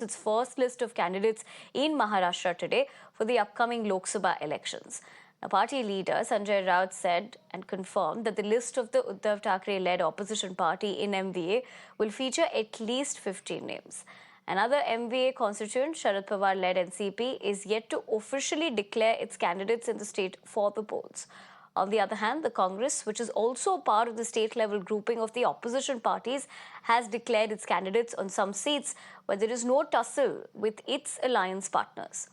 its first list of candidates in Maharashtra today for the upcoming Lok Sabha elections. Now, party leader Sanjay Raut said and confirmed that the list of the Uddhav Thackeray-led opposition party in MVA will feature at least 15 names. Another MVA constituent, Sharad Pawar-led NCP, is yet to officially declare its candidates in the state for the polls. On the other hand, the Congress, which is also part of the state-level grouping of the opposition parties, has declared its candidates on some seats where there is no tussle with its alliance partners.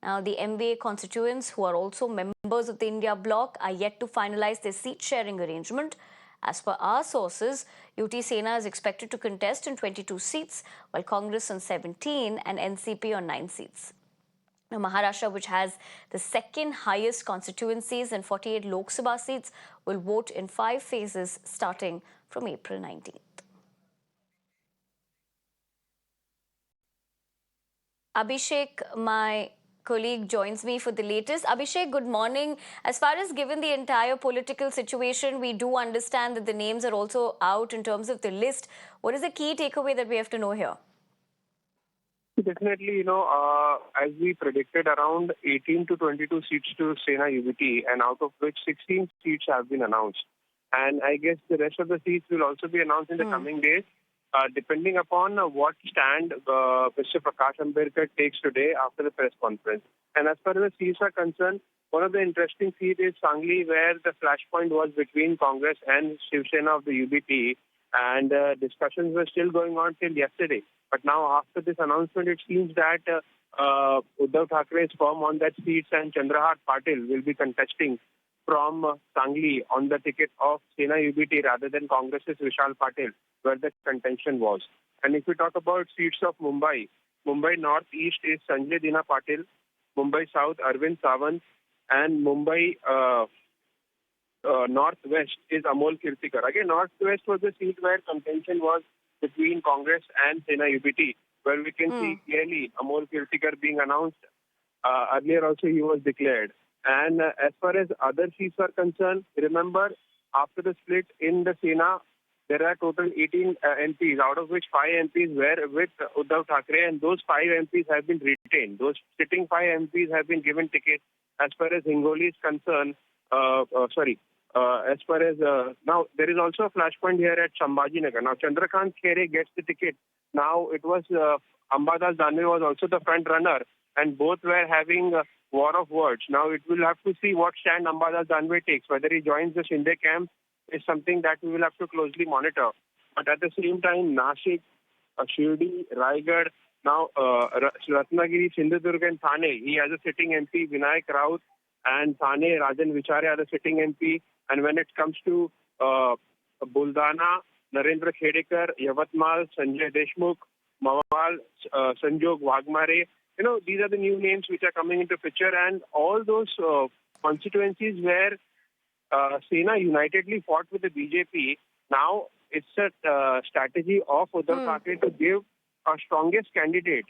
Now, the MVA constituents, who are also members of the India bloc, are yet to finalize their seat-sharing arrangement. As per our sources, UT Sena is expected to contest in 22 seats, while Congress on 17 and NCP on 9 seats. Now, Maharashtra, which has the second highest constituencies and 48 Lok Sabha seats, will vote in 5 phases starting from April 19th. Abhishek, my colleague, joins me for the latest. Abhishek, good morning. As far as given the entire political situation, we do understand that the names are also out in terms of the list. What is the key takeaway that we have to know here? Definitely, as we predicted, around 18 to 22 seats to Sena UBT, and out of which 16 seats have been announced. And I guess the rest of the seats will also be announced in the coming days, depending upon what stand Mr. Prakash Ambedkar takes today after the press conference. And as far as the seats are concerned, one of the interesting seats is Sangli, where the flashpoint was between Congress and Shiv Sena of the UBT, and discussions were still going on till yesterday. But now, after this announcement, it seems that Uddhav Thackeray is firm on that seat, and Chandrahar Patil will be contesting from Sangli on the ticket of Sena UBT rather than Congress's Vishal Patil, where the contention was. And if we talk about seats of Mumbai, Mumbai Northeast is Sanjay Dina Patil, Mumbai South Arvind Sawant, and Mumbai Northwest is Amol Kirtikar. Again, Northwest was the seat where contention was between Congress and Sena UBT, where we can see clearly Amol Kirtikar being announced. Earlier also he was declared. And as far as other seats are concerned, remember, after the split in the Sena, there are total 18 MPs, out of which 5 MPs were with Uddhav Thackeray, and those 5 MPs have been retained. Those sitting 5 MPs have been given tickets. As far as Hingoli is concerned, as far as now, there is also a flashpoint here at Sambhajinagar. Now, Chandrakant Khere gets the ticket. Now, it was Ambadas Danve was also the front runner, and both were having a war of words. Now, it will have to see what stand Ambadas Danve takes. Whether he joins the Shinde camp is something that we will have to closely monitor. But at the same time, Nashik, Shirdi, Raigad, now Ratnagiri, Sindhudurg and Thane, he has a sitting MP, Vinayak Raut, and Thane, Rajan Vichare are the sitting MP. And when it comes to Buldana, Narendra Khedekar, Yavatmal, Sanjay Deshmukh, Mawal, Sanjog Wagmare, these are the new names which are coming into picture. And all those constituencies where Sena unitedly fought with the BJP, now it's a strategy of Uddhav Thackeray to give a strongest candidate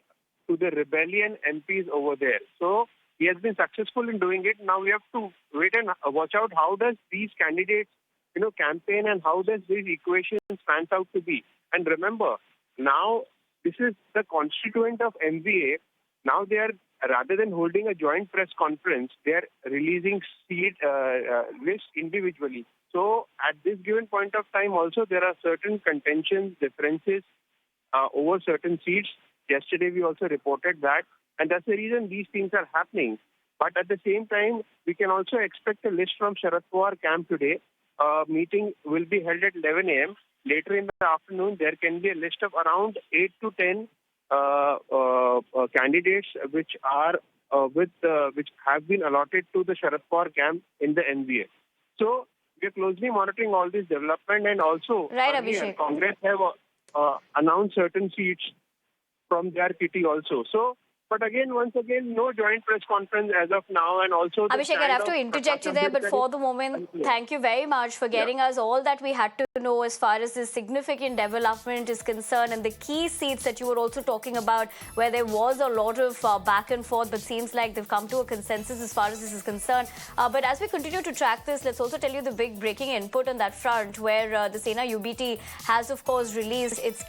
to the rebellion MPs over there. So he has been successful in doing it. Now we have to wait and watch out how does these candidates, campaign, and how does these equations pans out to be. And remember, now this is the constituent of MVA. Now they are, rather than holding a joint press conference, they are releasing seat lists individually. So at this given point of time also, there are certain contentions, differences over certain seats. Yesterday we also reported that. And that's the reason these things are happening. But at the same time, we can also expect a list from Sharad Pawar camp today. Meeting will be held at 11 a.m. Later in the afternoon, there can be a list of around 8 to 10 candidates which are which have been allotted to the Sharad Pawar camp in the NVA. So we are closely monitoring all this development, and also Congress have announced certain seats from their kitty also. So. But again, once again, no joint press conference as of now, and also... Abhishek, I have to interject you there, but for the moment, thank you very much for getting us all that we had to to know as far as this significant development is concerned, and the key seats that you were also talking about, where there was a lot of back and forth, but seems like they've come to a consensus as far as this is concerned. But as we continue to track this, let's also tell you the big breaking input on that front, where the Sena UBT has, of course, released its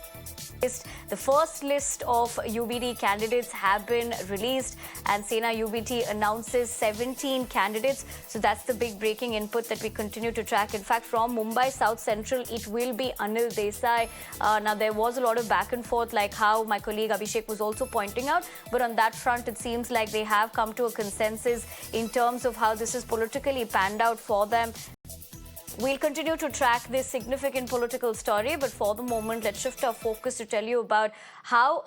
list. The first list of UBT candidates have been released, and Sena UBT announces 17 candidates. So that's the big breaking input that we continue to track. In fact, from Mumbai South Central, it will be Anil Desai. Now, there was a lot of back and forth, like how my colleague Abhishek was also pointing out. But on that front, it seems like they have come to a consensus in terms of how this is politically panned out for them. We'll continue to track this significant political story, but for the moment, let's shift our focus to tell you about how